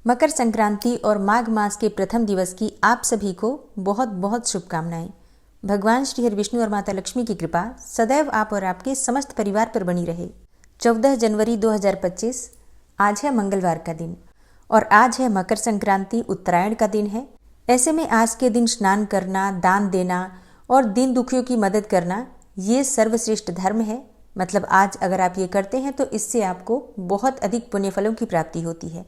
मकर संक्रांति और माघ मास के प्रथम दिवस की आप सभी को बहुत बहुत शुभकामनाएं। भगवान श्री हरि विष्णु और माता लक्ष्मी की कृपा सदैव आप और आपके समस्त परिवार पर बनी रहे। 14 जनवरी 2025 आज है मंगलवार का दिन और आज है मकर संक्रांति, उत्तरायण का दिन है। ऐसे में आज के दिन स्नान करना, दान देना और दीन दुखियों की मदद करना ये सर्वश्रेष्ठ धर्म है। मतलब आज अगर आप ये करते हैं तो इससे आपको बहुत अधिक पुण्य फलों की प्राप्ति होती है।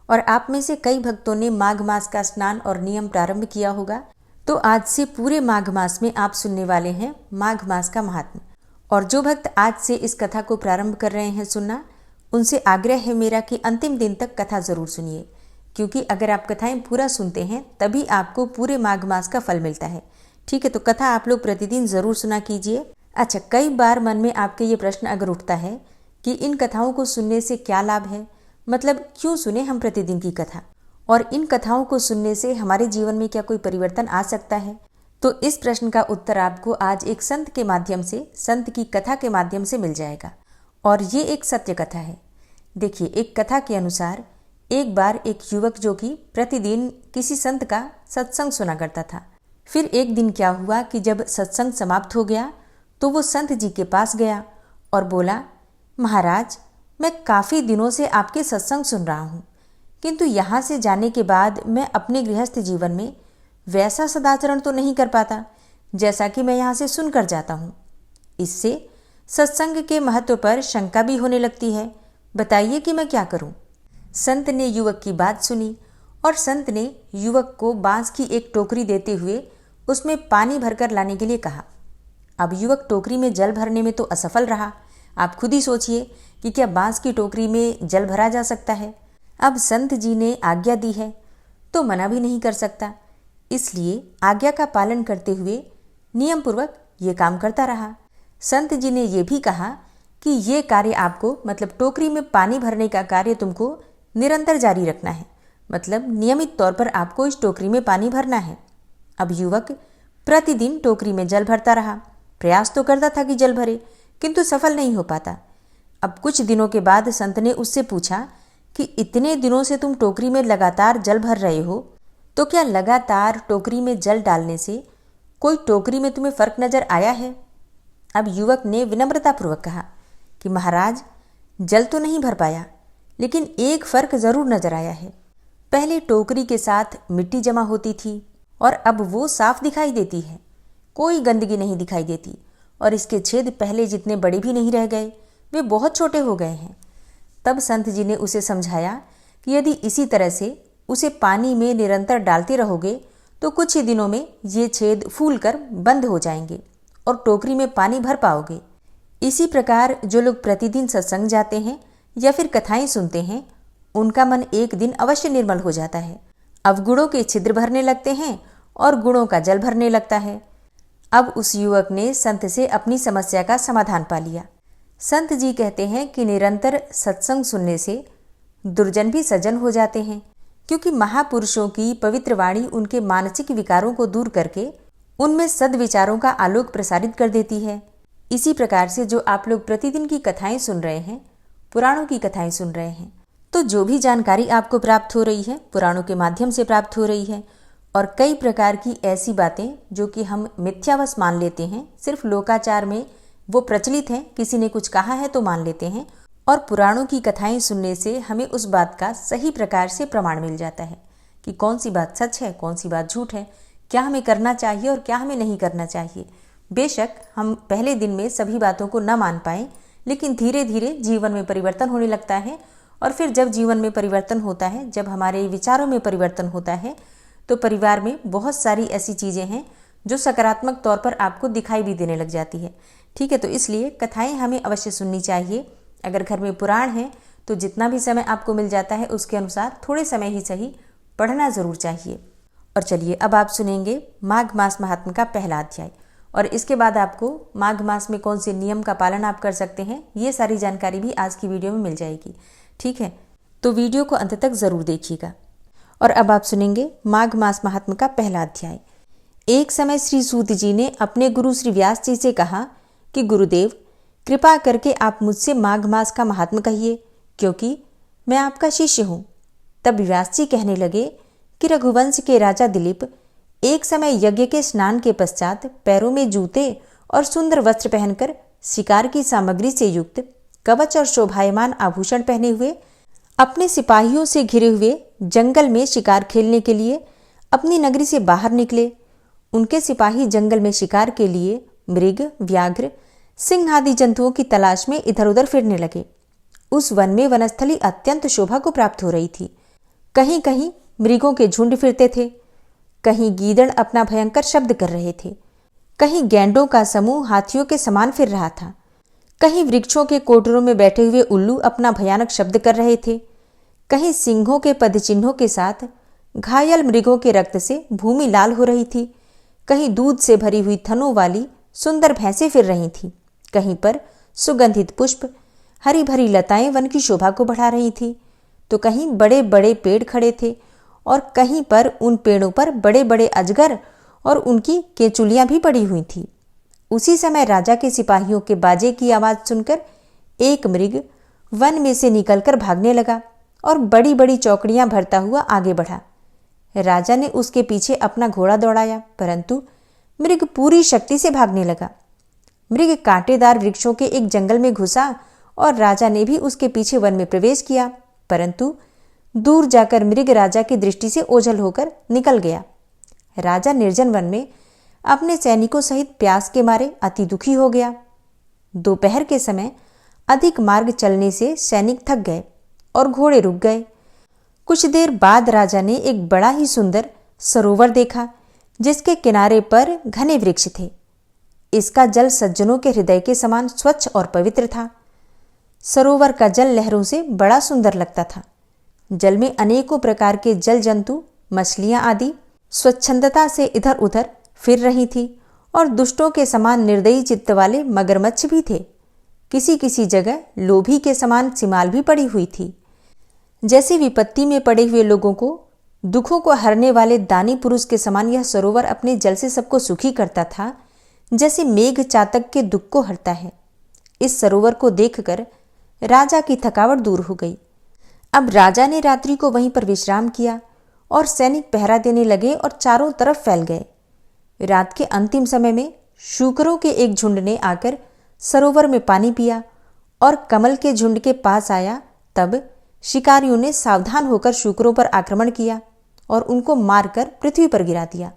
और आप में से कई भक्तों ने माघ मास का स्नान और नियम प्रारंभ किया होगा। तो आज से पूरे माघ मास में आप सुनने वाले हैं माघ मास का महात्म्य। और जो भक्त आज से इस कथा को प्रारंभ कर रहे हैं सुनना, उनसे आग्रह है मेरा कि अंतिम दिन तक कथा जरूर सुनिए, क्योंकि अगर आप कथाएं पूरा सुनते हैं तभी आपको पूरे माघ मास का फल मिलता है। ठीक है, तो कथा आप लोग प्रतिदिन जरूर सुना कीजिए। अच्छा, कई बार मन में आपके ये प्रश्न अगर उठता है कि इन कथाओं को सुनने से क्या लाभ है, मतलब क्यों सुने हम प्रतिदिन की कथा, और इन कथाओं को सुनने से हमारे जीवन में क्या कोई परिवर्तन आ सकता है, तो इस प्रश्न का उत्तर आपको आज एक संत के माध्यम से, संत की कथा के माध्यम से मिल जाएगा। और ये एक सत्य कथा है। देखिए, एक कथा के अनुसार एक बार एक युवक जो कि प्रतिदिन किसी संत का सत्संग सुना करता था। फिर एक दिन क्या हुआ कि जब सत्संग समाप्त हो गया तो वो संत जी के पास गया और बोला, महाराज, मैं काफ़ी दिनों से आपके सत्संग सुन रहा हूँ, किंतु यहाँ से जाने के बाद मैं अपने गृहस्थ जीवन में वैसा सदाचरण तो नहीं कर पाता जैसा कि मैं यहाँ से सुनकर जाता हूँ। इससे सत्संग के महत्व पर शंका भी होने लगती है। बताइए कि मैं क्या करूँ। संत ने युवक की बात सुनी और संत ने युवक को बांस की एक टोकरी देते हुए उसमें पानी भरकर लाने के लिए कहा। अब युवक टोकरी में जल भरने में तो असफल रहा। आप खुद ही सोचिए कि क्या बांस की टोकरी में जल भरा जा सकता है। अब संत जी ने आज्ञा दी है तो मना भी नहीं कर सकता, इसलिए आज्ञा का पालन करते हुए नियम पूर्वक ये काम करता रहा। संत जी ने ये भी कहा कि ये कार्य आपको, मतलब टोकरी में पानी भरने का कार्य तुमको निरंतर जारी रखना है, मतलब नियमित तौर पर आपको इस टोकरी में पानी भरना है। अब युवक प्रतिदिन टोकरी में जल भरता रहा। प्रयास तो करता था कि जल भरे, किंतु सफल नहीं हो पाता। अब कुछ दिनों के बाद संत ने उससे पूछा कि इतने दिनों से तुम टोकरी में लगातार जल भर रहे हो, तो क्या लगातार टोकरी में जल डालने से कोई टोकरी में तुम्हें फर्क नजर आया है? अब युवक ने विनम्रतापूर्वक कहा कि महाराज, जल तो नहीं भर पाया, लेकिन एक फर्क जरूर नजर आया है। पहले टोकरी के साथ मिट्टी जमा होती थी और अब वो साफ दिखाई देती है, कोई गंदगी नहीं दिखाई देती, और इसके छेद पहले जितने बड़े भी नहीं रह गए, वे बहुत छोटे हो गए हैं। तब संत जी ने उसे समझाया कि यदि इसी तरह से उसे पानी में निरंतर डालते रहोगे तो कुछ ही दिनों में ये छेद फूलकर बंद हो जाएंगे और टोकरी में पानी भर पाओगे। इसी प्रकार जो लोग प्रतिदिन सत्संग जाते हैं या फिर कथाएं सुनते हैं, उनका मन एक दिन अवश्य निर्मल हो जाता है। अवगुणों के छिद्र भरने लगते हैं और गुणों का जल भरने लगता है। अब उस युवक ने संत से अपनी समस्या का समाधान पा लिया। संत जी कहते हैं कि निरंतर सत्संग सुनने से दुर्जन भी सज्जन हो जाते हैं, क्योंकि महापुरुषों की पवित्र वाणी उनके मानसिक विकारों को दूर करके उनमें सद्विचारों का आलोक प्रसारित कर देती है। इसी प्रकार से जो आप लोग प्रतिदिन की कथाएं सुन रहे हैं, पुराणों की कथाएं सुन रहे हैं, तो जो भी जानकारी आपको प्राप्त हो रही है पुराणों के माध्यम से प्राप्त हो रही है। और कई प्रकार की ऐसी बातें जो कि हम मिथ्यावश मान लेते हैं, सिर्फ लोकाचार में वो प्रचलित हैं, किसी ने कुछ कहा है तो मान लेते हैं, और पुराणों की कथाएं सुनने से हमें उस बात का सही प्रकार से प्रमाण मिल जाता है कि कौन सी बात सच है, कौन सी बात झूठ है, क्या हमें करना चाहिए और क्या हमें नहीं करना चाहिए। बेशक हम पहले दिन में सभी बातों को न मान पाएं, लेकिन धीरे धीरे जीवन में परिवर्तन होने लगता है। और फिर जब जीवन में परिवर्तन होता है, जब हमारे विचारों में परिवर्तन होता है, तो परिवार में बहुत सारी ऐसी चीज़ें हैं जो सकारात्मक तौर पर आपको दिखाई भी देने लग जाती है। ठीक है, तो इसलिए कथाएं हमें अवश्य सुननी चाहिए। अगर घर में पुराण है तो जितना भी समय आपको मिल जाता है उसके अनुसार थोड़े समय ही सही पढ़ना जरूर चाहिए। और चलिए अब आप सुनेंगे माघ मास महात्म्य का पहला अध्याय, और इसके बाद आपको माघ मास में कौन से नियम का पालन आप कर सकते हैं, ये सारी जानकारी भी आज की वीडियो में मिल जाएगी। ठीक है, तो वीडियो को अंत तक जरूर देखिएगा। और अब आप सुनेंगे माघ मास महात्म्य का पहला अध्याय। एक समय श्री सूत जी ने अपने गुरु श्री व्यास जी से कहा कि गुरुदेव, कृपा करके आप मुझसे माघ मास का महात्म्य कहिए, क्योंकि मैं आपका शिष्य हूँ। तब व्यास जी कहने लगे कि रघुवंश के राजा दिलीप एक समय यज्ञ के स्नान के पश्चात पैरों में जूते और सुंदर वस्त्र पहनकर शिकार की सामग्री से युक्त कवच और शोभायमान आभूषण पहने हुए अपने सिपाहियों से घिरे हुए जंगल में शिकार खेलने के लिए अपनी नगरी से बाहर निकले। उनके सिपाही जंगल में शिकार के लिए मृग, व्याघ्र, सिंह आदि जंतुओं की तलाश में इधर उधर फिरने लगे। उस वन में वनस्थली अत्यंत शोभा को प्राप्त हो रही थी। कहीं कहीं मृगों के झुंड फिरते थे, कहीं गीदड़ अपना भयंकर शब्द कर रहे थे, कहीं गैंडों का समूह हाथियों के समान फिर रहा था, कहीं वृक्षों के कोटरों में बैठे हुए उल्लू अपना भयानक शब्द कर रहे थे, कहीं सिंहों के पदचिन्हों के साथ घायल मृगों के रक्त से भूमि लाल हो रही थी, कहीं दूध से भरी हुई थनों वाली सुंदर भैंसें फिर रही थीं, कहीं पर सुगंधित पुष्प, हरी भरी लताएं वन की शोभा को बढ़ा रही थी, तो कहीं बड़े बड़े पेड़ खड़े थे और कहीं पर उन पेड़ों पर बड़े बड़े अजगर और उनकी केचुलियां भी पड़ी हुई थी। उसी समय राजा के सिपाहियों के बाजे की आवाज सुनकर एक मृग वन में से निकलकर भागने लगा और बड़ी बड़ी चौकड़ियां भरता हुआ आगे बढ़ा। राजा ने उसके पीछे अपना घोड़ा दौड़ाया, परंतु मृग पूरी शक्ति से भागने लगा। मृग कांटेदार वृक्षों के एक जंगल में घुसा और राजा ने भी उसके पीछे वन में प्रवेश किया, परंतु दूर जाकर मृग राजा की दृष्टि से ओझल होकर निकल गया। राजा निर्जन वन में अपने सैनिकों सहित प्यास के मारे अति दुखी हो गया। दोपहर के समय अधिक मार्ग चलने से सैनिक थक गए और घोड़े रुक गए। कुछ देर बाद राजा ने एक बड़ा ही सुंदर सरोवर देखा, जिसके किनारे पर घने वृक्ष थे। इसका जल सज्जनों के हृदय के समान स्वच्छ और पवित्र था। सरोवर का जल लहरों से बड़ा सुंदर लगता था। जल में अनेकों प्रकार के जल जंतु, मछलियां आदि स्वच्छंदता से इधर उधर फिर रही थी और दुष्टों के समान निर्दयी चित्त वाले मगरमच्छ भी थे। किसी किसी जगह लोभी के समान सिमाल भी पड़ी हुई थी। जैसे विपत्ति में पड़े हुए लोगों को दुखों को हरने वाले दानी पुरुष के समान यह सरोवर अपने जल से सबको सुखी करता था, जैसे मेघ चातक के दुख को हरता है। इस सरोवर को देखकर राजा की थकावट दूर हो गई। अब राजा ने रात्रि को वहीं पर विश्राम किया और सैनिक पहरा देने लगे और चारों तरफ फैल गए। रात के अंतिम समय में शूकरों के एक झुंड ने आकर सरोवर में पानी पिया और कमल के झुंड के पास आया। तब शिकारियों ने सावधान होकर शूकरों पर आक्रमण किया और उनको मारकर पृथ्वी पर गिरा दिया।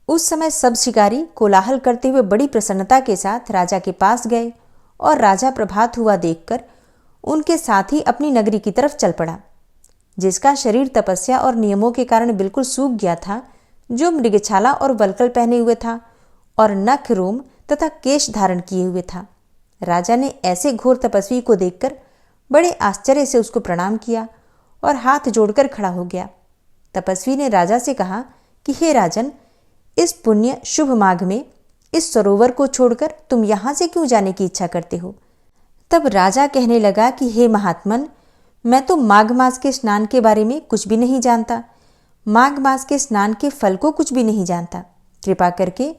उस समय सब शिकारी कोलाहल करते हुए बड़ी प्रसन्नता के साथ राजा के पास गए और राजा प्रभात हुआ देखकर उनके साथ ही अपनी नगरी की तरफ चल पड़ा। जिसका शरीर तपस्या और नियमों के कारण बिल्कुल सूख गया था, जो मृगछाला और वल्कल पहने हुए था और नख, रोम तथा केश धारण किए हुए था। राजा ने ऐसे घोर तपस्वी को देखकर बड़े आश्चर्य से उसको प्रणाम किया और हाथ जोड़कर खड़ा हो गया। तपस्वी ने राजा से कहा कि हे राजन, इस पुण्य शुभ माघ में इस सरोवर को छोड़कर तुम यहाँ से क्यों जाने की इच्छा करते हो? तब राजा कहने लगा कि हे महात्मन, मैं तो माघ मास के स्नान के बारे में कुछ भी नहीं जानता, माघ मास के स्नान के फल को कुछ भी नहीं जानता। कृपा करके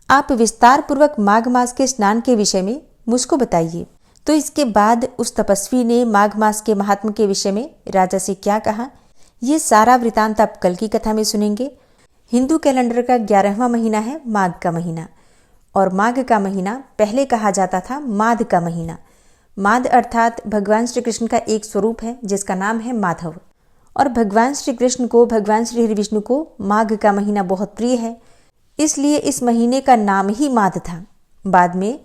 आप विस्तार पूर्वक माघ मास के स्नान के विषय में मुझको बताइए। तो इसके बाद उस तपस्वी ने माघ मास के महात्म के विषय में राजा से क्या कहा, ये सारा वृतांत आप कल की कथा में सुनेंगे। हिंदू कैलेंडर का 11वां महीना है माघ का महीना, और माघ का महीना पहले कहा जाता था माध का महीना। माध अर्थात भगवान श्री कृष्ण का एक स्वरूप है जिसका नाम है माधव, और भगवान श्री कृष्ण को, भगवान श्री हरि विष्णु को माघ का महीना बहुत प्रिय है, इसलिए इस महीने का नाम ही माध था। बाद में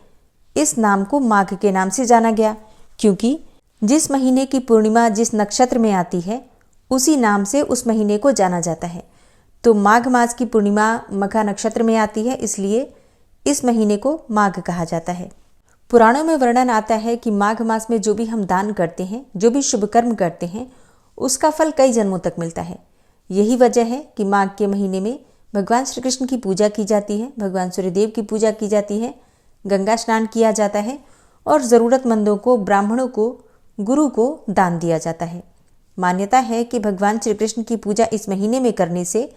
इस नाम को माघ के नाम से जाना गया, क्योंकि जिस महीने की पूर्णिमा जिस नक्षत्र में आती है उसी नाम से उस महीने को जाना जाता है। तो माघ मास की पूर्णिमा मघा नक्षत्र में आती है, इसलिए इस महीने को माघ कहा जाता है। पुराणों में वर्णन आता है कि माघ मास में जो भी हम दान करते हैं, जो भी शुभ कर्म करते हैं, उसका फल कई जन्मों तक मिलता है। यही वजह है कि माघ के महीने में भगवान श्री कृष्ण की पूजा की जाती है, भगवान सूर्यदेव की पूजा की जाती है, गंगा स्नान किया जाता है और ज़रूरतमंदों को, ब्राह्मणों को, गुरु को दान दिया जाता है। मान्यता है कि भगवान श्री कृष्ण की पूजा इस महीने में करने से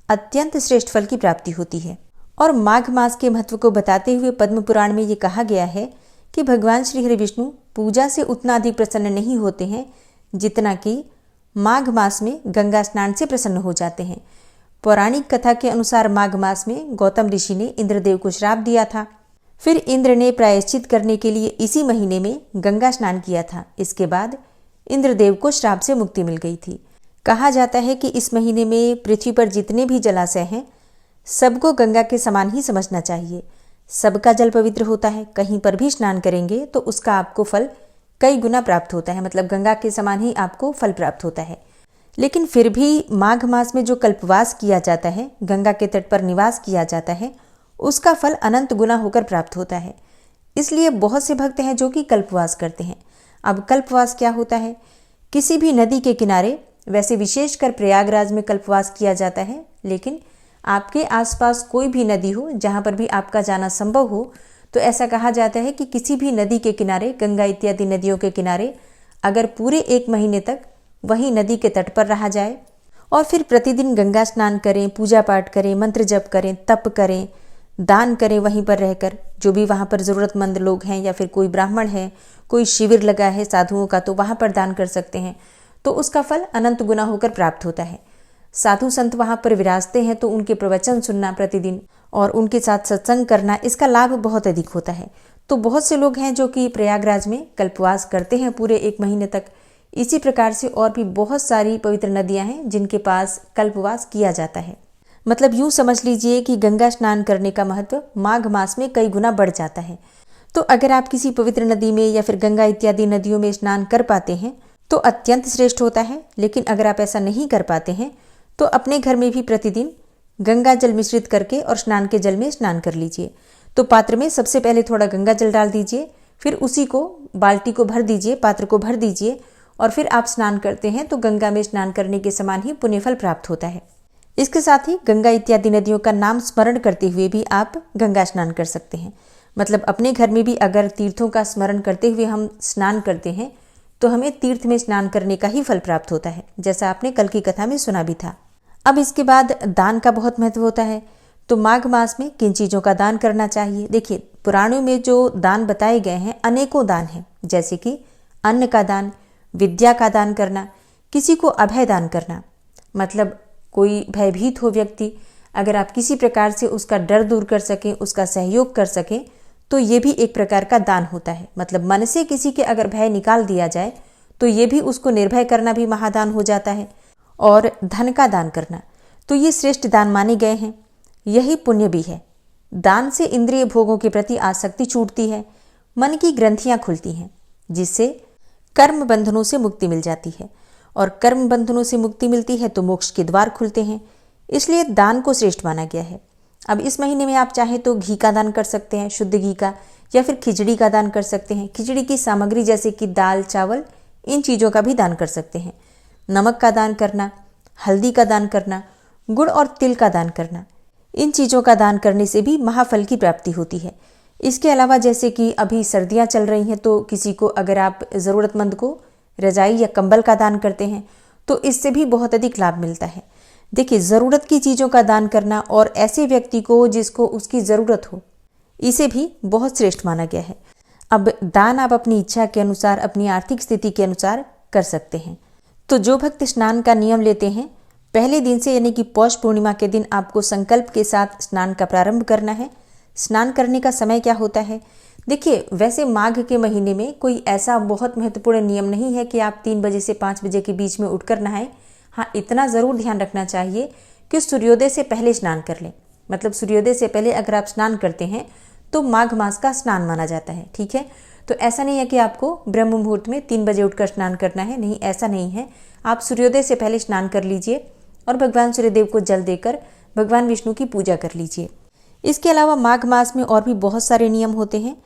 अत्यंत श्रेष्ठ फल की प्राप्ति होती है। और माघ मास के महत्व को बताते हुए पद्म पुराण में ये कहा गया है कि भगवान श्री हरि विष्णु पूजा से उतना अधिक प्रसन्न नहीं होते हैं जितना कि माघ मास में गंगा स्नान से प्रसन्न हो जाते हैं। पौराणिक कथा के अनुसार माघ मास में गौतम ऋषि ने इंद्रदेव को श्राप दिया था। फिर इंद्र ने प्रायश्चित करने के लिए इसी महीने में गंगा स्नान किया था। इसके बाद इंद्रदेव को श्राप से मुक्ति मिल गई थी। कहा जाता है कि इस महीने में पृथ्वी पर जितने भी जलाशय हैं सबको गंगा के समान ही समझना चाहिए। सबका जल पवित्र होता है। कहीं पर भी स्नान करेंगे तो उसका आपको फल कई गुना प्राप्त होता है, मतलब गंगा के समान ही आपको फल प्राप्त होता है। लेकिन फिर भी माघ मास में जो कल्पवास किया जाता है, गंगा के तट पर निवास किया जाता है, उसका फल अनंत गुना होकर प्राप्त होता है। इसलिए बहुत से भक्त हैं जो कि कल्पवास करते हैं। अब कल्पवास क्या होता है? किसी भी नदी के किनारे, वैसे विशेषकर प्रयागराज में कल्पवास किया जाता है, लेकिन आपके आसपास कोई भी नदी हो जहाँ पर भी आपका जाना संभव हो, तो ऐसा कहा जाता है कि किसी भी नदी के किनारे, गंगा इत्यादि नदियों के किनारे अगर पूरे 1 महीने तक वहीं नदी के तट पर रहा जाए और फिर प्रतिदिन गंगा स्नान करें, पूजा पाठ करें, मंत्र जप करें, तप करें, दान करें वहीं पर रहकर, जो भी वहाँ पर ज़रूरतमंद लोग हैं या फिर कोई ब्राह्मण है, कोई शिविर लगा है साधुओं का, तो वहाँ पर दान कर सकते हैं, तो उसका फल अनंत गुना होकर प्राप्त होता है। साधु संत वहाँ पर विराजते हैं तो उनके प्रवचन सुनना प्रतिदिन और उनके साथ सत्संग करना, इसका लाभ बहुत अधिक होता है। तो बहुत से लोग हैं जो कि प्रयागराज में कल्पवास करते हैं पूरे 1 महीने तक। इसी प्रकार से और भी बहुत सारी पवित्र नदियां हैं जिनके पास कल्पवास किया जाता है। मतलब यूँ समझ लीजिए कि गंगा स्नान करने का महत्व माघ मास में कई गुना बढ़ जाता है। तो अगर आप किसी पवित्र नदी में या फिर गंगा इत्यादि नदियों में स्नान कर पाते हैं तो अत्यंत श्रेष्ठ होता है। लेकिन अगर आप ऐसा नहीं कर पाते हैं तो अपने घर में भी प्रतिदिन गंगा जल मिश्रित करके और स्नान के जल में स्नान कर लीजिए। तो पात्र में सबसे पहले थोड़ा गंगा जल डाल दीजिए, फिर उसी को बाल्टी को भर दीजिए, पात्र को भर दीजिए और फिर आप स्नान करते हैं तो गंगा में स्नान करने के समान ही पुण्यफल प्राप्त होता है। इसके साथ ही गंगा इत्यादि नदियों का नाम स्मरण करते हुए भी आप गंगा स्नान कर सकते हैं। मतलब अपने घर में भी अगर तीर्थों का स्मरण करते हुए हम स्नान करते हैं तो हमें तीर्थ में स्नान करने का ही फल प्राप्त होता है, जैसा आपने कल की कथा में सुना भी था। अब इसके बाद दान का बहुत महत्व होता है। तो माघ मास में किन चीज़ों का दान करना चाहिए? देखिए, पुराणों में जो दान बताए गए हैं अनेकों दान हैं, जैसे कि अन्न का दान, विद्या का दान करना, किसी को अभय दान करना, मतलब कोई भयभीत हो व्यक्ति, अगर आप किसी प्रकार से उसका डर दूर कर सकें, उसका सहयोग कर सकें, तो ये भी एक प्रकार का दान होता है। मतलब मन से किसी के अगर भय निकाल दिया जाए तो ये भी उसको निर्भय करना भी महादान हो जाता है। और धन का दान करना, तो ये श्रेष्ठ दान माने गए हैं। यही पुण्य भी है। दान से इंद्रिय भोगों के प्रति आसक्ति छूटती है, मन की ग्रंथियां खुलती हैं, जिससे कर्म बंधनों से मुक्ति मिल जाती है। और कर्म बंधनों से मुक्ति मिलती है तो मोक्ष के द्वार खुलते हैं। इसलिए दान को श्रेष्ठ माना गया है। अब इस महीने में आप चाहें तो घी का दान कर सकते हैं, शुद्ध घी का, या फिर खिचड़ी का दान कर सकते हैं। खिचड़ी की सामग्री जैसे कि दाल, चावल, इन चीज़ों का भी दान कर सकते हैं। नमक का दान करना, हल्दी का दान करना, गुड़ और तिल का दान करना, इन चीज़ों का दान करने से भी महाफल की प्राप्ति होती है। इसके अलावा जैसे कि अभी सर्दियाँ चल रही हैं तो किसी को अगर आप ज़रूरतमंद को रजाई या कंबल का दान करते हैं तो इससे भी बहुत अधिक लाभ मिलता है। देखिए, ज़रूरत की चीज़ों का दान करना और ऐसे व्यक्ति को जिसको उसकी ज़रूरत हो, इसे भी बहुत श्रेष्ठ माना गया है। अब दान आप अपनी इच्छा के अनुसार, अपनी आर्थिक स्थिति के अनुसार कर सकते हैं। तो जो भक्त स्नान का नियम लेते हैं, पहले दिन से यानी कि पौष पूर्णिमा के दिन आपको संकल्प के साथ स्नान का प्रारंभ करना है। स्नान करने का समय क्या होता है? देखिए, वैसे माघ के महीने में कोई ऐसा बहुत महत्वपूर्ण नियम नहीं है कि आप 3 बजे से 5 बजे के बीच में उठकर नहाएं। हाँ, इतना ज़रूर ध्यान रखना चाहिए कि सूर्योदय से पहले स्नान कर लें। मतलब सूर्योदय से पहले अगर आप स्नान करते हैं तो माघ मास का स्नान माना जाता है। ठीक है, तो ऐसा नहीं है कि आपको ब्रह्म मुहूर्त में 3 बजे उठकर स्नान करना है, नहीं, ऐसा नहीं है। आप सूर्योदय से पहले स्नान कर लीजिए और भगवान सूर्यदेव को जल देकर भगवान विष्णु की पूजा कर लीजिए। इसके अलावा माघ मास में और भी बहुत सारे नियम होते हैं।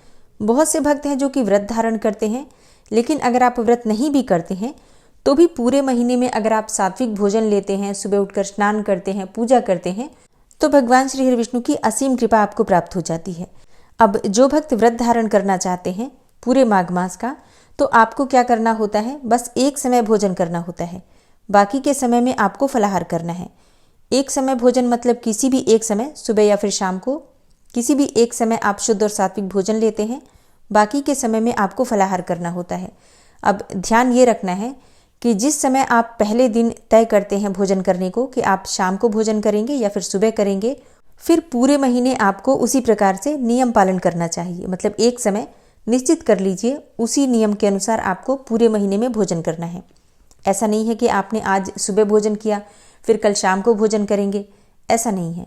बहुत से भक्त हैं जो कि व्रत धारण करते हैं, लेकिन अगर आप व्रत नहीं भी करते हैं तो भी पूरे महीने में अगर आप सात्विक भोजन लेते हैं, सुबह उठकर स्नान करते हैं, पूजा करते हैं, तो भगवान श्री हरि विष्णु की असीम कृपा आपको प्राप्त हो जाती है। अब जो भक्त व्रत धारण करना चाहते हैं पूरे माघ मास का, तो आपको क्या करना होता है? बस एक समय भोजन करना होता है, बाकी के समय में आपको फलाहार करना है। एक समय भोजन मतलब किसी भी एक समय, सुबह या फिर शाम को, किसी भी एक समय आप शुद्ध और सात्विक भोजन लेते हैं, बाकी के समय में आपको फलाहार करना होता है। अब ध्यान ये रखना है कि जिस समय आप पहले दिन तय करते हैं भोजन करने को कि आप शाम को भोजन करेंगे या फिर सुबह करेंगे, फिर पूरे महीने आपको उसी प्रकार से नियम पालन करना चाहिए। मतलब एक समय निश्चित कर लीजिए, उसी नियम के अनुसार आपको पूरे महीने में भोजन करना है। ऐसा नहीं है कि आपने आज सुबह भोजन किया फिर कल शाम को भोजन करेंगे, ऐसा नहीं है।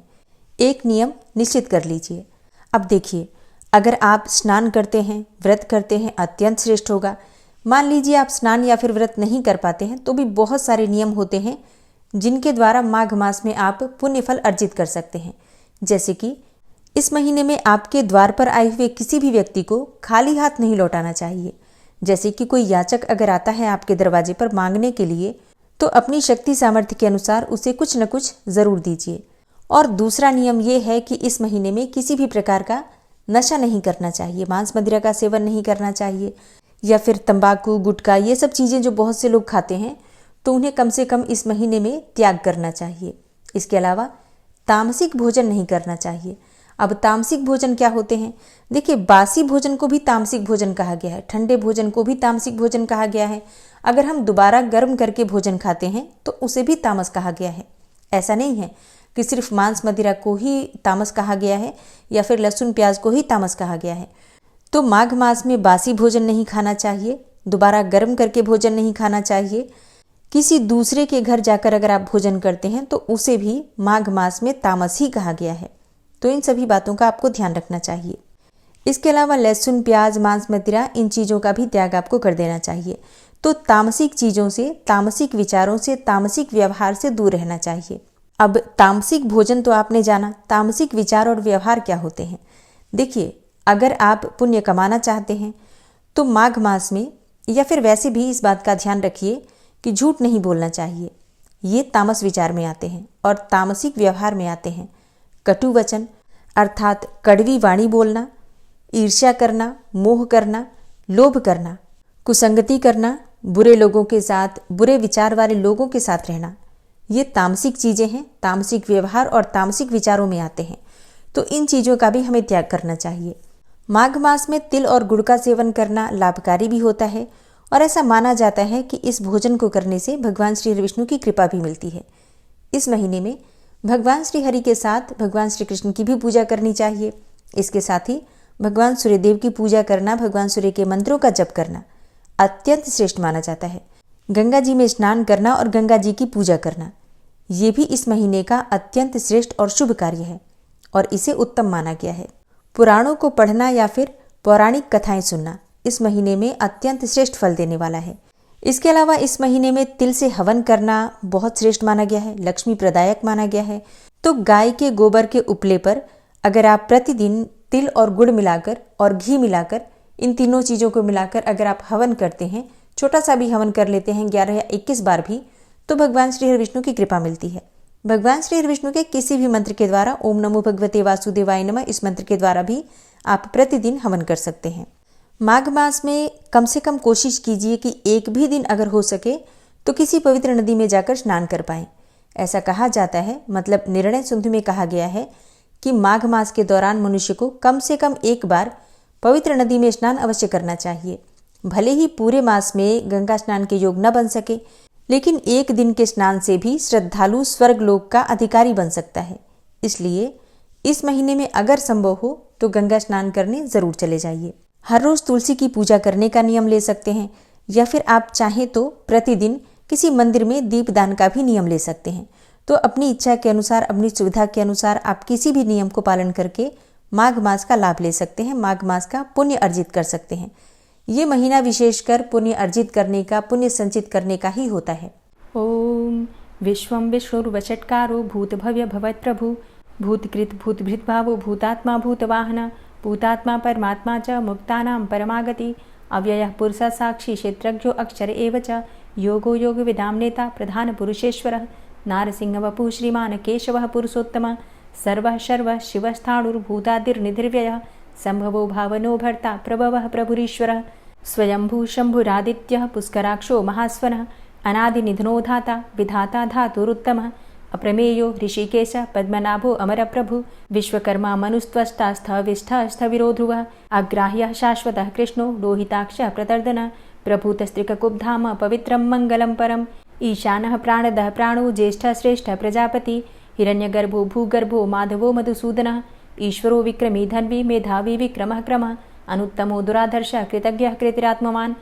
एक नियम निश्चित कर लीजिए। अब देखिए, अगर आप स्नान करते हैं, व्रत करते हैं, अत्यंत श्रेष्ठ होगा। मान लीजिए आप स्नान या फिर व्रत नहीं कर पाते हैं, तो भी बहुत सारे नियम होते हैं जिनके द्वारा माघ मास में आप पुण्य फल अर्जित कर सकते हैं। जैसे कि इस महीने में आपके द्वार पर आए हुए किसी भी व्यक्ति को खाली हाथ नहीं लौटाना चाहिए। जैसे कि कोई याचक अगर आता है आपके दरवाजे पर मांगने के लिए, तो अपनी शक्ति सामर्थ्य के अनुसार उसे कुछ न कुछ जरूर दीजिए। और दूसरा नियम ये है कि इस महीने में किसी भी प्रकार का नशा नहीं करना चाहिए, मांस मदिरा का सेवन नहीं करना चाहिए, या फिर तंबाकू, गुटखा, ये सब चीज़ें जो बहुत से लोग खाते हैं, तो उन्हें कम से कम इस महीने में त्याग करना चाहिए। इसके अलावा तामसिक भोजन नहीं करना चाहिए। अब तामसिक भोजन क्या होते हैं? देखिए, बासी भोजन को भी तामसिक भोजन कहा गया है, ठंडे भोजन को भी तामसिक भोजन कहा गया है। अगर हम दोबारा गर्म करके भोजन खाते हैं तो उसे भी तामस कहा गया है। ऐसा नहीं है कि सिर्फ मांस मदिरा को ही तामस कहा गया है या फिर लहसुन प्याज को ही तामस कहा गया है। तो माघ मास में बासी भोजन नहीं खाना चाहिए, दोबारा गर्म करके भोजन नहीं खाना चाहिए। किसी दूसरे के घर जाकर अगर आप भोजन करते हैं तो उसे भी माघ मास में तामस ही कहा गया है। तो इन सभी बातों का आपको ध्यान रखना चाहिए। इसके अलावा लहसुन, प्याज, मांस मदिरा, इन चीज़ों का भी त्याग आपको कर देना चाहिए। तो तामसिक चीज़ों से, तामसिक विचारों से, तामसिक व्यवहार से दूर रहना चाहिए। अब तामसिक भोजन तो आपने जाना, तामसिक विचार और व्यवहार क्या होते हैं? देखिए, अगर आप पुण्य कमाना चाहते हैं तो माघ मास में, या फिर वैसे भी इस बात का ध्यान रखिए कि झूठ नहीं बोलना चाहिए। ये तामस विचार में आते हैं और तामसिक व्यवहार में आते हैं। कटु वचन अर्थात कड़वी वाणी बोलना, ईर्ष्या करना, मोह करना, लोभ करना, कुसंगति करना, बुरे लोगों के साथ, बुरे विचार वाले लोगों के साथ रहना, ये तामसिक चीज़ें हैं, तामसिक व्यवहार और तामसिक विचारों में आते हैं। तो इन चीज़ों का भी हमें त्याग करना चाहिए। माघ मास में तिल और गुड़ का सेवन करना लाभकारी भी होता है और ऐसा माना जाता है कि इस भोजन को करने से भगवान श्री हरि विष्णु की कृपा भी मिलती है। इस महीने में भगवान श्री हरि के साथ भगवान श्री कृष्ण की भी पूजा करनी चाहिए। इसके साथ ही भगवान सूर्यदेव की पूजा करना, भगवान सूर्य के मंत्रों का जप करना अत्यंत श्रेष्ठ माना जाता है। गंगा जी में स्नान करना और गंगा जी की पूजा करना, ये भी इस महीने का अत्यंत श्रेष्ठ और शुभ कार्य है और इसे उत्तम माना गया है। पुराणों को पढ़ना या फिर पौराणिक कथाएं सुनना इस महीने में अत्यंत श्रेष्ठ फल देने वाला है। इसके अलावा इस महीने में तिल से हवन करना बहुत श्रेष्ठ माना गया है, लक्ष्मी प्रदायक माना गया है। तो गाय के गोबर के उपले पर अगर आप प्रतिदिन तिल और गुड़ मिलाकर और घी मिलाकर, इन तीनों चीज़ों को मिलाकर अगर आप हवन करते हैं, छोटा सा भी हवन कर लेते हैं 11 या 21 बार भी, तो भगवान श्री हरि विष्णु की कृपा मिलती है। भगवान श्री हरि विष्णु के किसी भी मंत्र के द्वारा, ओम नमो भगवते वासुदेवाय नमः, इस मंत्र के द्वारा भी आप प्रतिदिन हवन कर सकते हैं। माघ मास में कम से कम कोशिश कीजिए कि एक भी दिन अगर हो सके तो किसी पवित्र नदी में जाकर स्नान कर पाएं। ऐसा कहा जाता है, मतलब निर्णय सिंधु में कहा गया है कि माघ मास के दौरान मनुष्य को कम से कम एक बार पवित्र नदी में स्नान अवश्य करना चाहिए। भले ही पूरे मास में गंगा स्नान के योग न बन सके, लेकिन एक दिन के स्नान से भी श्रद्धालु स्वर्ग लोक का अधिकारी बन सकता है। इसलिए इस महीने में अगर संभव हो तो गंगा स्नान करने जरूर चले जाइए। हर रोज तुलसी की पूजा करने का नियम ले सकते हैं, या फिर आप चाहें तो प्रतिदिन किसी मंदिर में दीपदान का भी नियम ले सकते हैं। तो अपनी इच्छा के अनुसार, अपनी सुविधा के अनुसार आप किसी भी नियम को पालन करके माघ मास का लाभ ले सकते हैं, माघ मास का पुण्य अर्जित कर सकते हैं। ये महीना विशेषकर पुण्य अर्जित करने का, पुण्य संचित करने का ही होता है। ओम विश्वं विष्णुर्वषट्कारो भूतभव्य भवत्प्रभु भूतकृत भूतभृत भावो भूतात्मा भूतवाहन भूतात्मा परमात्मा च मुक्तानां परमागति अव्ययः पुरुषः साक्षी क्षेत्रज्ञो अक्षर एव च योगो योगविदां नेता प्रधान पुरुषेश्वरः नारसिंहवपुः श्रीमान् केशवः पुरुषोत्तमः सर्वः शर्वः शिवस्थाणुर्भूतादिर्निधिर्व्ययः संभवो भावनो भर्ता प्रभवः प्रभुरीश्वरः स्वयंभू शंभुरादित्यः पुष्कराक्षो महास्वनः अनादिनिधनो धाता विधाता धातुरुत्तमः अप्रमेयो ऋषिकेश पद्मनाभो अमरप्रभु विश्वकर्मा मनुस्त्वष्टा स्थविष्ठः स्थविरो ध्रुवः अग्राह्यः शाश्वतः कृष्णो लोहिताक्षः प्रतर्दनः प्रभूतस्त्रिककुब्धाम पवित्रं मङ्गलं परम् ईशानः प्राणदः प्राणो ज्येष्ठः श्रेष्ठः प्रजापति हिरण्यगर्भो भूगर्भो माधवो मधुसूदनः ईश्वरो विक्रमी धन्वी मेधावी विक्रमः क्रमः अनुत्तमो दुराधर्षः कृतज्ञः कृतिरात्मवान्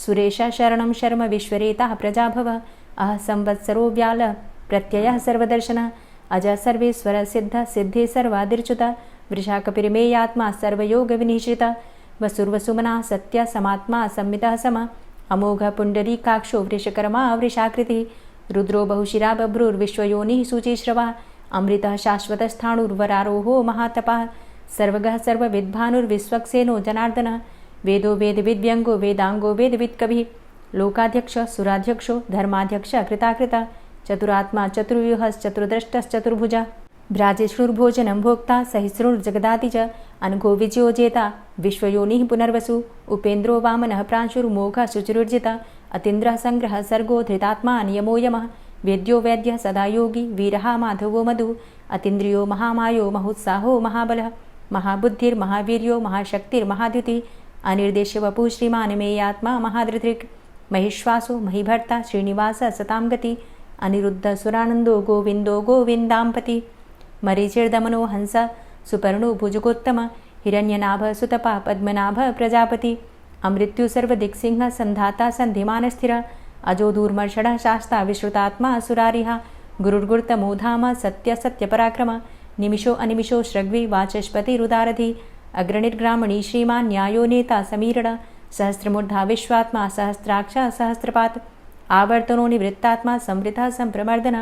सुरेशः शरणं शर्म विश्वरेताः प्रजाभवः अह संवत्सरो व्यालः प्रत्ययः सर्वदर्शनः अजः सर्वेश्वरः सिद्धः सिद्धे सर्वादिर्च्युतः वृषाकपिर्मेयात्मा सर्वयोगविनिश्रितः वसुर्वसुमना सत्य समात्मा संमितः समः अमोघ पुण्डरीकाक्षो वृषकर्मा वृषाकृतिः रुद्रो बहुशिरा बभ्रुर्विश्वयोनिः शुचिश्रवः अमृतः शाश्वतस्थाणुर्वरारोहो महातपः सर्वगः सर्वविद्भानुर्विश्वक्सेनो जनार्दनः वेदो वेदविद्व्यङ्गो वेदाङ्गो वेदवित्कविः लोकाध्यक्षः सुराध्यक्षो धर्माध्यक्षः कृताकृतः चतुरात्मा चतुर्व्यूहश्चतुर्द्रष्टश्चतुर्भुजः भ्राजिष्णुर्भोजनं भोक्ता सहिष्णुर्जगदाति च अनघो विजयोजेता विश्वयोनिः पुनर्वसु उपेन्द्रो वामनः प्रांशुर्मोघः शुचिरुर्जितः अतीन्द्रः सङ्ग्रहः सर्गो धृतात्मा नियमो यमः वेद्यो वैद्यः सदा योगी वीरः माधवो मधु अतीन्द्रियो महामायो महोत्साहो महाबलः महाबुद्धिर्महावीर्यो महाशक्तिर्महाद्युतिः अनिर्देश्य वपुः श्रीमान् मेयात्मा महाधृतृक् महिश्वासो महीभर्ता श्रीनिवासः सतां गति अनिरुद्ध सुरानन्दो गोविन्दो गोविन्दाम्पति मरीचिर्दमनो हंस सुपर्णो भुजगोत्तम हिरण्यनाभ सुतपा पद्मनाभ प्रजापति अमृत्यु सर्वदिक्सिंह संधाता सन्धिमानस्थिर अजो दूर्मर्षणः शास्ता विश्रुतात्मा सुरारिः गुरुर्गुर्तमो धाम सत्य सत्यपराक्रम निमिषो अनिमिषो श्रग्वी वाचस्पतिरुदारधि अग्रणिर्ग्रामणी श्रीमान् न्यायो नेता समीरण सहस्रमूर्धा विश्वात्मा सहस्राक्षा सहस्रपात् आवर्तनो निवृत्तात्मा संवृतः संप्रमर्दन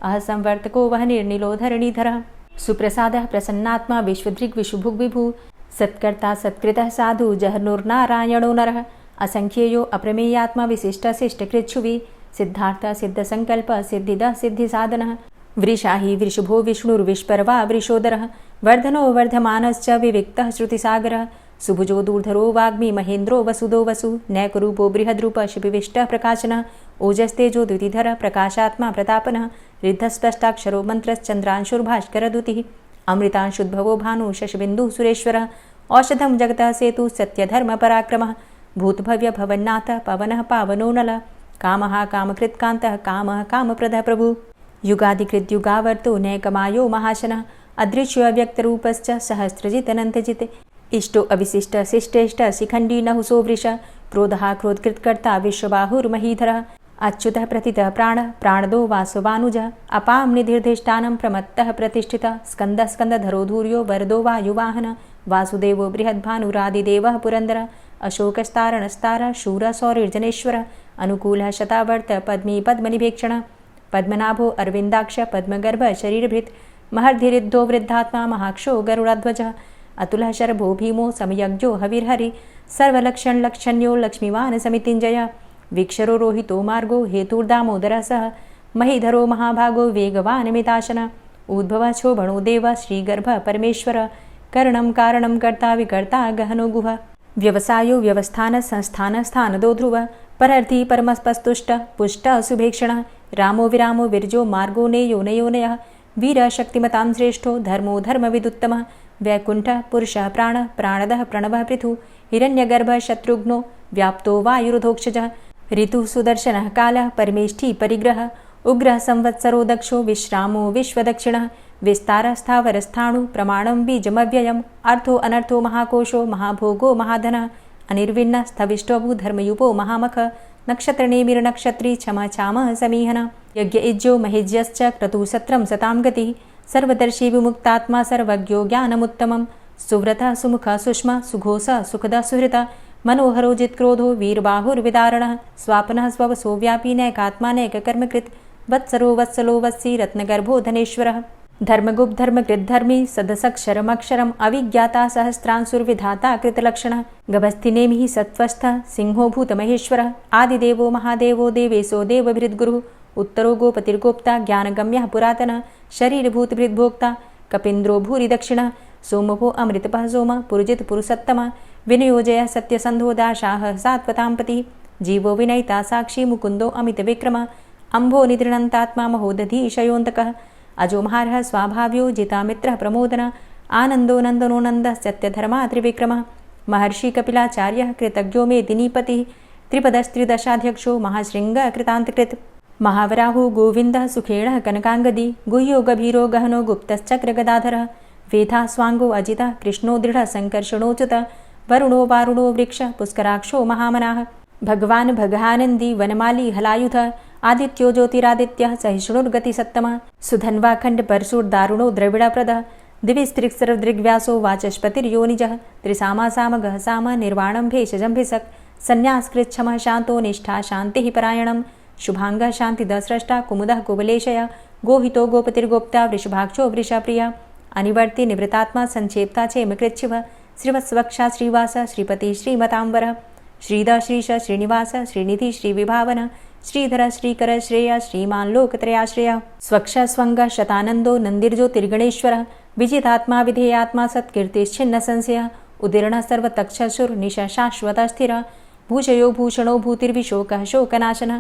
अह संवर्तको वह निर्निलोधरणीधरः सुप्रसादः प्रसन्नात्मा विश्वदृग्विशुभुग्विभु सत्कर्ता सत्कृतः साधु जहर्नुर्नारायणो नरः असंख्येयो अप्रमेयात्मा विशिष्टशिष्टकृच्छुवि सिद्धार्थ सिद्धसङ्कल्प सिद्धिदः सिद्धिसाधनः वृषाहि वृषभो विष्णुर्विष्पर्वा वृषोदरः वर्धनो वर्धमानश्च विविक्तः श्रुतिसागरः सुभुजो दूर्धरो वाग्मी महेन्द्रो वसुदो वसु नैकरूपो बृहद्रूप शिपिविष्टः प्रकाशनः ओजस्तेजो द्युतिधर प्रकाशात्मा प्रतापनः रिद्धस्पष्टाक्षरो मन्त्रश्चन्द्रांशुर्भास्करदुतिः अमृतांशुद्भवो भानु शशबिन्दुः सुरेश्वरः औषधं जगतः सेतु सत्यधर्मपराक्रमः भूतभव्यभवन्नाथ पवनः पावनो नलः कामः कामकृत्कान्तः कामः कामप्रदः प्रभुः युगादिकृद्युगावर्तो नैकमायो महाशनः अदृश्योऽव्यक्तरूपश्च सहस्रजितनन्तजित् इष्टो अविशिष्ट शिष्टेष्ट शिखण्डी नहुसो वृष क्रोधः क्रोधकृत्कर्ता विश्वबाहुर्महीधरः अच्युतः प्रतितः प्राणः प्राणदो वासवानुजः अपां निधिर्धिष्ठानं प्रमत्तः प्रतिष्ठितः स्कन्दः स्कन्दधरो धूर्यो वरदो वायुवाहनः वासुदेवो बृहद्भानुरादिदेवः पुरन्दरः अशोकस्तारणस्तारः शूरः सौरिर्जनेश्वरः अनुकूलः शतावर्त पद्मी पद्मनिभेक्षणः पद्मनाभो अरविन्दाक्ष पद्मगर्भ शरीरभृत् महर्धिरिद्धो वृद्धात्मा महाक्षो गरुडाध्वजः अतुलः शरभो भीमो समयज्ञो हविर्हरि सर्वलक्षणलक्षण्यो लक्ष्मीवान् समितिञ्जयः वीक्षरो रोहितो मार्गो हेतुर्दामोदरः सह महीधरो महाभागो वेगवान् मिताशनः उद्भवः क्षोभणो देवः श्रीगर्भः परमेश्वरः करणं कारणं कर्ता विकर्ता गहनो गुहः व्यवसायो व्यवस्थान संस्थान स्थानदो ध्रुवः परर्थी परमस्पस्तुष्टः पुष्टः सुभेक्षणः रामो विरामो विरजो मार्गो नेयो नयोनयः वीरः शक्तिमतां श्रेष्ठो धर्मो धर्मविदुत्तमः वैकुण्ठः पुरुषः प्राणः प्राणदः प्रणवः पृथु हिरण्यगर्भः शत्रुघ्नो व्याप्तो वायुरुधोक्षजः ऋतुः सुदर्शनः कालः परमेष्ठी परिग्रहः उग्रः संवत्सरो दक्षो विश्रामो विश्वदक्षिणः विस्तारः स्थावरस्थाणु प्रमाणं बीजमव्ययम् अर्थो अनर्थो महाकोशो महाभोगो महाधनः अनिर्विण्णः स्थविष्टोऽभू धर्मयुपो महामखः नक्षत्रनेमिर्नक्षत्री क्षमा चामः समीहनः यज्ञ इज्यो महेज्यश्च क्रतुसत्रं सतां गतिः सर्वदर्शी विमुक्तात्मा सर्वज्ञो ज्ञानमुत्तमं सुव्रतः सुमुखः सुष्मा सुघोषः सुखदः सुहृतः मनोहरो जित्क्रोधो वीरबाहुर्विदारणः स्वापनः स्ववसो व्यापी नैकात्मा नैककर्मकृत् वत्सरो वत्सलो वत्सी रत्नगर्भो धनेश्वरः धर्मगुप्त धर्मकृद्धर्मी सदसक्षरमक्षरम् अविज्ञाता सहस्रांशुर्विधाता कृतलक्षणः गभस्तिनेमिः सत्त्वस्थः सिंहो भूतमहेश्वरः आदिदेवो महादेवो देवेशो देवभृद्गुरुः उत्तरो गोपतिर्गोप्ता ज्ञानगम्यः पुरातनः शरीरभूतभृद्भोक्ता कपीन्द्रो भूरि दक्षिणः सोमभो अमृतपः सोमः पुरुजित पुरुषोत्तमः विनयोजयः सत्यसन्धो दाशाः सात्वताम्पतिः जीवो विनयिता साक्षी मुकुन्दो अमितविक्रमः अम्भो निद्रणन्तात्मा महोदधीशयोऽन्तकः अजो महारः स्वाभाव्यो जितामित्रः प्रमोदनः आनन्दो नन्दनो नन्दः सत्यधर्मा त्रिविक्रमः महर्षि कपिलाचार्यः कृतज्ञो मेदिनीपतिः त्रिपदस्त्रिदशाध्यक्षो महाशृङ्गकृतान्तकृत् महावराहो गोविन्दः सुखेणः कनकाङ्गदी गुह्यो गभीरो गहनो गुप्तश्चक्रगदाधरः वेधा स्वाङ्गो अजितः कृष्णो दृढः सङ्कर्षणोच्युत वरुणो वारुणो वृक्ष पुष्कराक्षो महामनाः भगवान् भगानन्दी वनमाली हलायुध आदित्यो ज्योतिरादित्यः सहिष्णुर्गतिसत्तमः सुधन्वाखण्ड परशुर्दारुणो द्रविडप्रदः दिविस्त्रिक्सर्वदृग्व्यासो वाचस्पतिर्योनिजः त्रिसामासामगः साम निर्वाणं भेषजम्भिषक् सन्न्यासकृच्छमः शान्तो निष्ठा शान्तिः परायणं शुभाङ्गः शान्तिदस्रष्टा कुमुदः कुवलेशय गोहितो गोपतिर्गोप्ता वृषभाक्षो वृषप्रियः अनिवर्ति निवृतात्मा संक्षेप्ता चेमकृच्छिवः श्रीवत्सवक्षा श्रीवास श्रीपति श्रीमतांबर श्रीद श्रीश श्रीनिवास श्रीनिधि श्रीविभावन श्रीधर श्रीकर श्रेय श्रीमान् लोकत्रयाश्रय स्वक्ष स्वंग शतानंदो नंदिर्ज्योतिर्गणेश्वर विजितात्मा विधेयात्मा सत्कीर्तिश्छिन्न संशय उदीर्ण सर्वतक्षसुर निश शाश्वत स्थिर भूषयो भूषणो भूतिर्विशोकः शोकनाशन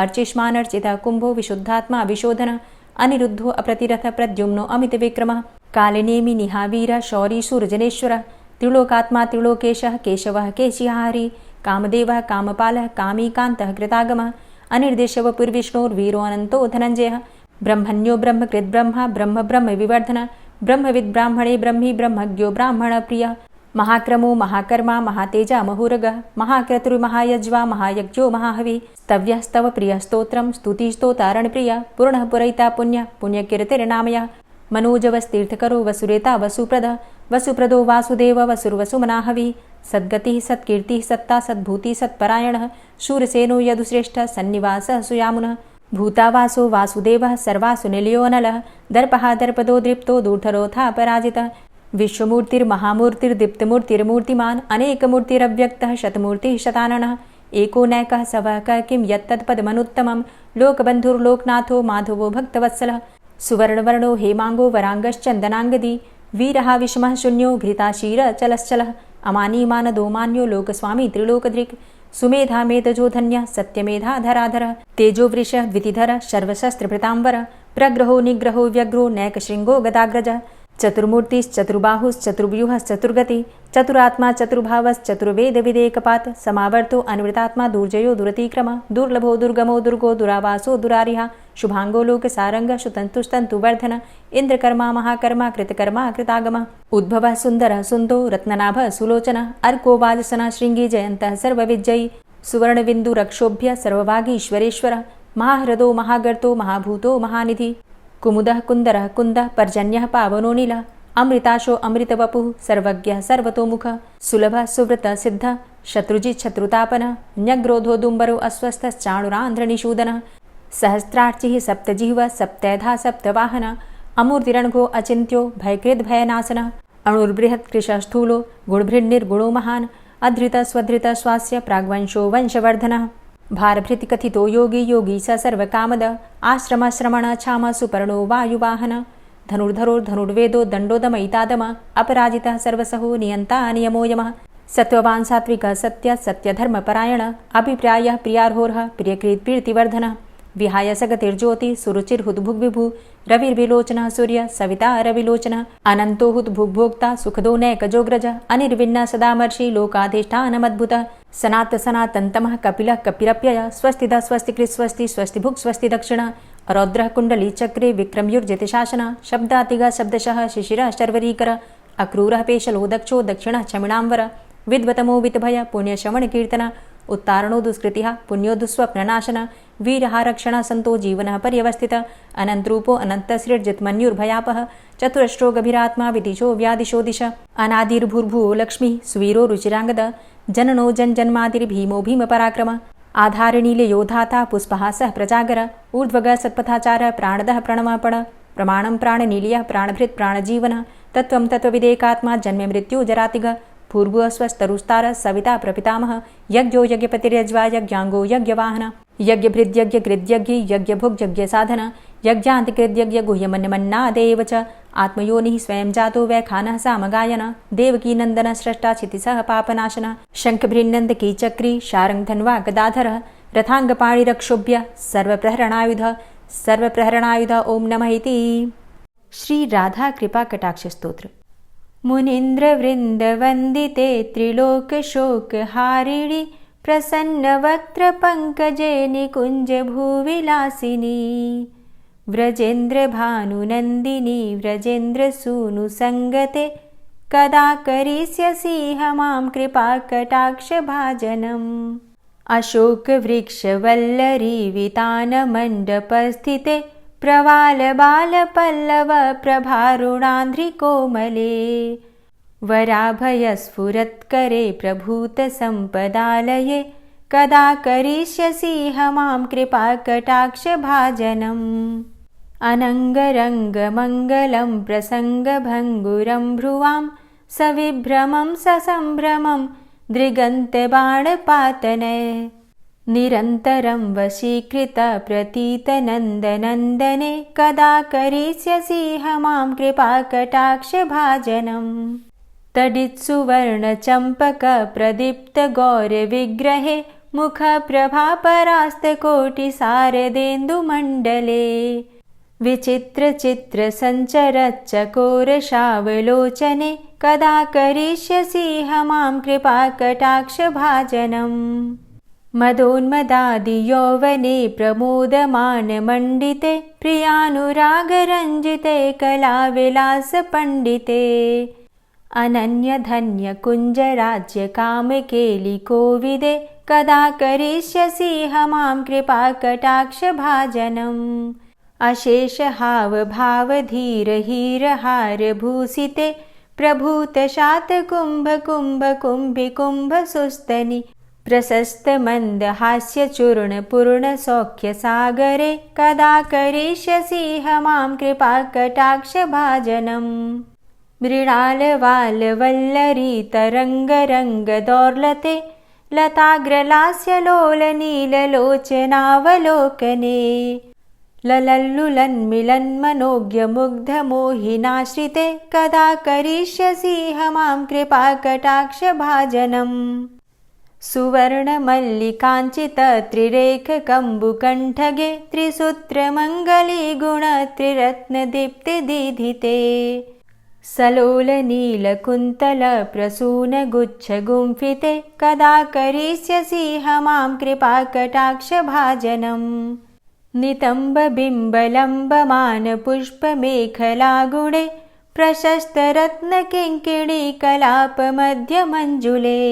अर्चिष्मानर्चितः कुंभो विशुद्धात्मा विशोधन अनिरुद्धो अप्रतिरथ प्रद्युम्नो अमित विक्रमः कालिनेमि निहावीर शौरी सूरजनेश्वर त्रिलोकात्मा त्रिलोकेशः केशवः केशिहारी कामदेवः कामपालः कामीकान्तः कृतागमः अनिर्देशव पुर्विष्णोर्वीरो अनन्तो धनञ्जयः ब्रह्मण्यो ब्रह्मकृद्ब्रह्मा ब्रह्म ब्रह्म विवर्धन ब्रह्मविद् ब्राह्मणे ब्रह्मी ब्रह्मज्ञो ब्राह्मणप्रियः महाक्रमो महाकर्मा महातेजा महुरगः महाक्रतुर्महायज्वा महायज्ञो महाहवि स्तव्यः स्तव प्रियः स्तोत्रं स्तुतिस्तोतारणप्रियः पूर्णः पुरैता पुण्यः पुण्यकीर्तिर्नामयः मनोजवस्तीर्थकरो वसुरेता वसुप्रद वसुप्रदो वासुदेव वसुर्वसुमनाहवि सद्गतिः सत्कीर्तिः सत्ता सद्भूति सत्परायणः शूरसेनो यदुश्रेष्ठः सन्निवासः सुयामुनः भूतावासो वासुदेवः सर्वासु निलयोऽनलः दर्पः दर्पदो दृप्तो दूढरोथा पराजितः विश्वमूर्तिर्महामूर्तिर्दीप्तमूर्तिर्मूर्तिमान् अनेकमूर्तिरव्यक्तः शतमूर्तिः शताननः एको नैकः सवकः किं यत्तत्पदमनुत्तमं लोकबन्धुर्लोकनाथो माधवो भक्तवत्सलः सुवर्णवर्णो हेमांगो वरांगश्चन्दनांगदी वीरः विषमः शून्यो घृताशीरचलश्चलः अमानीमानदो मान्यो लोकस्वामी त्रिलोकधृक् सुमेधा मेधजो धन्यः सत्यमेधाधराधरः तेजोवृषः द्वितिधरः सर्वशस्त्रभृताम्बरः प्रग्रहो निग्रहो व्यग्रो नैकशृङ्गो गदाग्रजः चतुर्मूर्तिश्चतुर्बाहुश्चतुर्व्यूहश्चतुर्गति चतुरात्मा चतुर्भावश्चतुर्वेदविदेकपात् समावर्तो अनिवृतात्मा दुर्जयो दुरतिक्रम दुर्लभो दुर्गमो दुर्गो दुरावासो दुरारिः शुभांगो लोकसारंगः सुतन्तुस्तन्तुवर्धन इंद्रकर्मा महाकर्मा कृतकर्मा कृतागमः उद्भवः सुन्दरः सुन्दो रत्ननाभः सुलोचनः अर्को वाजसनः शृङ्गी जयन्तः सर्वविजयी सुवर्णबिन्दुरक्षोभ्य सर्वभागीश्वरेश्वरः महाह्रदो महागर्तो महाभूतो महानिधि कुमुदः कुन्दरः कुन्दः पर्जन्यः पावनो नीलः अमृताशो अमृतवपुः सर्वज्ञः सर्वतोमुखः सुलभः सुव्रतः सिद्धः शत्रुजित् शत्रुतापनः न्यग्रोधो दुम्बरो अस्वस्थश्चाणुरान्ध्रनिषूदनः सहस्रार्चिः सप्तजिह्वः सप्तैधा सप्तवाहनः अमूर्तिरणघो अचिन्त्यो भयकृद्भयनाशनः अणुर्बृहत्कृशः स्थूलो गुणभृन्निर्गुणो महान् अधृतः स्वधृतः स्वास्य प्राग्वंशो वंशवर्धनः भारभृतिकथितो योगी योगी स सर्वकामद आश्रमश्रमण क्षाम सुपर्णो वायुवाहन धनुर्धरो धनुर्वेदो दण्डोदमयितादम अपराजितः सर्वसहो नियन्ता नियमो यमः सत्त्ववान् सात्विकः सत्य सत्यधर्मपरायण अभिप्रायः प्रियार्होरः प्रियकृत्प्रीतिवर्धनः विहाय सगतिर्ज्योति सुरुचिर्हुद्भुग्विभु रविर्विलोचनः सूर्य सविता रविलोचनः अनन्तो हुद्भुग्भोक्ता सुखदो नैकजोग्रज अनिर्विण्ण सदामर्षि लोकाधिष्ठानमद्भुतः सनात सनातन्तमः कपिलः कपिरप्ययः स्वस्तिदा स्वस्तिकृत् स्वस्ति स्वस्तिभुक् स्वस्ति दक्षिणः रौद्रः कुण्डली चक्रे विक्रमयुर्जितशासनः शब्दातिगः शब्दशः शिशिरः शर्वरीकर अक्रूरः पेशलो दक्षो दक्षिणः क्षमिणाम्बर विद्वतमो वितभय पुण्यश्रवणकीर्तन उत्तारणो दुष्कृतिः पुण्यो दुःस्वप्ननाशन वीरः रक्षणः सन्तो जीवनः पर्यवस्थितः अनन्तरूपो अनन्तसृर्जितमन्युर्भयापः चतुरश्रो गभीरात्मा विदिशो व्यादिशो दिश अनादिर्भूर्भुवो लक्ष्मीः सुवीरो रुचिराङ्गद जननो जन्मादिर्भीमो भीमपराक्रम आधारनीलयोधाता पुष्पहासः प्रजागर ऊर्ध्वगः सत्पथाचारः प्राणदः प्रणमापण प्रमाणं प्राणनीलयः प्राणभृत् प्राणजीवनः तत्त्वं तत्त्वविदेकात्मा जन्ममृत्यु जरातिग पूर्वस्वस्तरुस्तार सविता प्रपितामह यज्ञो यज्ञपतिर्यज्वा यज्ञांगो यज्ञवाहन यज्ञभृद्यज्ञकृद्यज्ञ यज्ञभुग्यज्ञसाधन यज्ञान्तिकृद्यज्ञ गुह्यमन्यमन्नादेव च आत्मयोनिः स्वयं जातो वैखानः सामगायन देवकीनन्दन स्रष्टा क्षितिसः पापनाशन शङ्खभृन्नन्दकी चक्री शारङ्गधन्वा गदाधरः रथाङ्गपाणिरक्षोभ्य सर्वप्रहरणायुध ओं नमः इति। श्री राधा कृपा कटाक्ष स्तोत्र। मुनीन्द्रवृन्दवन्दिते त्रिलोकशोकहारिणि प्रसन्नवक्त्रपङ्कजे निकुञ्जभूविलासिनी व्रजेन्द्रभानुनन्दिनी व्रजेन्द्रसूनुसङ्गते कदा करिष्यसि मां कृपाकटाक्षभाजनम् अशोकवृक्षवल्लरी वितानमण्डपस्थिते प्रवालबालपल्लव प्रभारुणान्ध्रिकोमले वराभयस्फुरत्करे प्रभूतसम्पदालये कदा करिष्यसि मां कृपाकटाक्षभाजनम् अनङ्गरङ्गमङ्गलं प्रसङ्गभङ्गुरं भ्रुवां सविभ्रमं ससम्भ्रमं दृगन्तबाणपातने निरन्तरं वशीकृत प्रतीतनन्दनन्दने कदा करिष्यसि मां कृपाकटाक्षभाजनम् तडित्सुवर्णचम्पकप्रदीप्तगौरविग्रहे मुखप्रभापरास्तकोटिसारदेन्दुमण्डले विचित्रचित्रसञ्चरच्चकोरशावलोचने कदा करिष्यसि मां कृपाकटाक्षभाजनम् मदोन्मदादियौवने प्रमोदमानमण्डिते प्रियानुरागरञ्जिते कलाविलासपण्डिते अनन्यधन्यकुञ्जराज्यकामकेलिकोविदे कदा करिष्यसि मां कृपाकटाक्षभाजनम् अशेषहावभावधीरहीरहारभूषिते प्रभूतशातकुम्भकुम्भकुम्भिकुम्भसुस्तनि प्रशस्तमन्दहास्यचूर्णपूर्णसौख्यसागरे कदा करिष्यसि मां कृपाकटाक्षभाजनम् मृणालवालवल्लरी तरङ्गरङ्गदौर्लते लताग्रलास्यलोलनीललोचनावलोकने ललल्लुलन्मिलन्मनोज्ञमुग्धमोहिनाश्रिते कदा करिष्यसि मां कृपाकटाक्षभाजनम् सुवर्णमल्लिकाञ्चितत्रिरेखकम्बुकण्ठगे त्रिसूत्रमङ्गलीगुणत्रिरत्नदीप्तिदीधिते सलोलनीलकुन्तलप्रसूनगुच्छगुम्फिते कदा करिष्यसि मां कृपाकटाक्षभाजनम् नितम्बबिम्बलम्बमानपुष्पमेखलागुणे प्रशस्तरत्नकिङ्किणीकलापमध्यमञ्जुले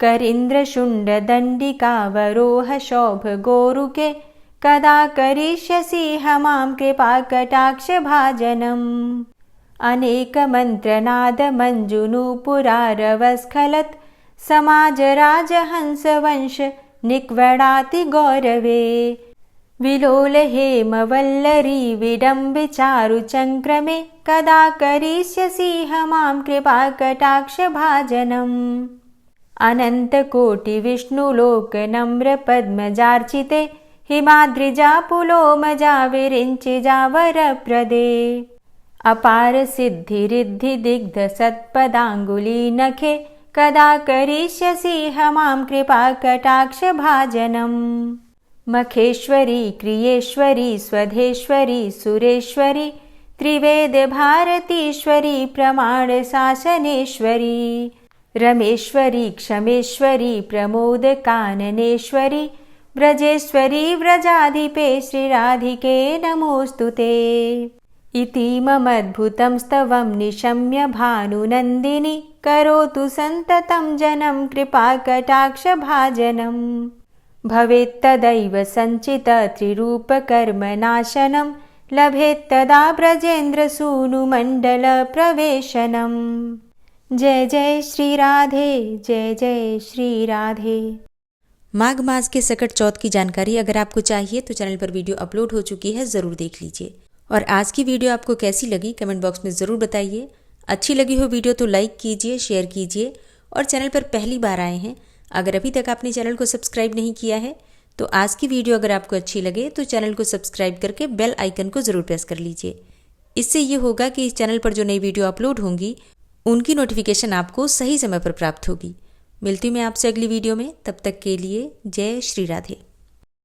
करीन्द्रशुण्डदण्डिकावरोहशोभगोरुके कदा करिष्यसि मां कृपाकटाक्षभाजनम् अनेकमन्त्रनादमञ्जुनूपुरारवस्खलत् समाजराजहंसवंश निक्वडातिगौरवे विलोलहेमवल्लरी विडम्बिचारुचङ्क्रमे कदा करिष्यसि मां कृपाकटाक्षभाजनम् अनन्तकोटिविष्णुलोकनम्रपद्मजार्चिते हिमाद्रिजापुलोमजाविरिञ्चिजावरप्रदे अपारसिद्धिरिद्धिदिग्धसत्पदाङ्गुलीनखे कदा करिष्यसि मां कृपाकटाक्षभाजनम् मखेश्वरी क्रियेश्वरी स्वधेश्वरी सुरेश्वरी त्रिवेदभारतीश्वरी प्रमाणशासनेश्वरी रमेश्वरी क्षमेश्वरी प्रमोदकाननेश्वरी व्रजेश्वरी व्रजाधिपे श्रीराधिके नमोऽस्तुते इतीममद्भुतं स्तवं निशम्य भानुनन्दिनी करोतु सन्ततं जनं कृपाकटाक्षभाजनम् भवेत्तदैव सञ्चितत्रिरूपकर्मनाशनं लभेत्तदा ब्रजेन्द्रसूनुमण्डलप्रवेशनम् जय जय श्री राधे, जय जय श्री राधे। माघ मास के सकट चौथ की जानकारी अगर आपको चाहिए तो चैनल पर वीडियो अपलोड हो चुकी है, ज़रूर देख लीजिए। और आज की वीडियो आपको कैसी लगी कमेंट बॉक्स में ज़रूर बताइए। अच्छी लगी हो वीडियो तो लाइक कीजिए, शेयर कीजिए और चैनल पर पहली बार आए हैं अगर अभी तक आपने चैनल को सब्सक्राइब नहीं किया है तो आज की वीडियो अगर आपको अच्छी लगे तो चैनल को सब्सक्राइब करके बेल आइकन को ज़रूर प्रेस कर लीजिए। इससे ये होगा कि इस चैनल पर जो नई वीडियो अपलोड होंगी उनकी नोटिफिकेशन आपको सही समय पर प्राप्त होगी। मिलती हूँ मैं आपसे अगली वीडियो में, तब तक के लिए जय श्री राधे।